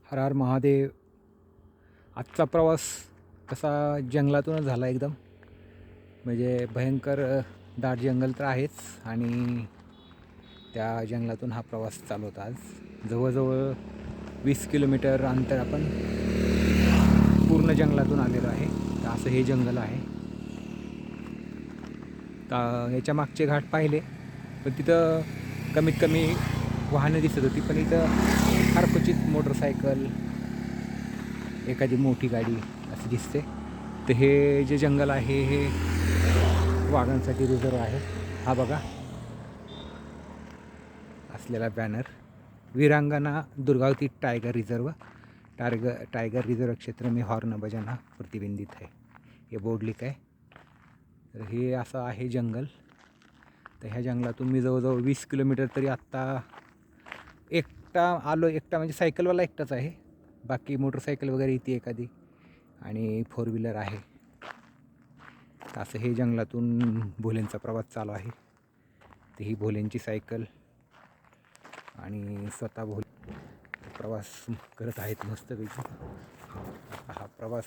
हर हर महादेव. आजचा प्रवास कसा जंगलातूनच झाला एकदम. म्हणजे भयंकर दाट जंगल तर आहेच आणि त्या जंगलातून हा प्रवास चालू होता. आज जवळजवळ 20 किलोमीटर अंतर आपण पूर्ण जंगलातून आलेलो आहे. तर असं हे जंगल आहे. याच्या मागचे घाट पाहिले पण तिथं कमीत कमी वाहनं दिसत होती, पण इथं फार क्वचित मोटरसायकल, एखादी मोठी गाडी अशी दिसते. तर हे जे जंगल आहे हे वाघांसाठी रिझर्व आहे. हा बघा असलेला बॅनर, वीरांगना Durgavati tiger reserve. Tiger reserve क्षेत्र में हॉर्न बजाना प्रतिबंधित है, हे बोर्ड लिखा आहे. तर हे असं आहे जंगल. तर ह्या जंगलातून मी जवळजवळ 20 किलोमीटर तरी आत्ता एकटा आलो. एकटा म्हणजे सायकलवाला एकटाच आहे, बाकी मोटरसायकल वगैरे इथे एखादी आणि 4 व्हीलर आहे. तर असं हे जंगलातून भोलेंचा प्रवास चालू आहे. तर ही भोलेंची सायकल आणि स्वतः भोले प्रवास करत आहेत मस्तपैकी. हा प्रवास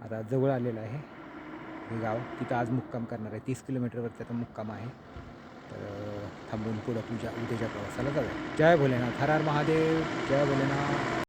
आता जवळ आलेला आहे. हे गाव तिथं आज मुक्काम करणार आहे. 30 किलोमीटरवरती आता मुक्काम आहे. तर थांबून पुढं उद्याच्या प्रवासाला जाऊया. जय भोलेनाथ. हर हर महादेव. जय भोलेनाथ.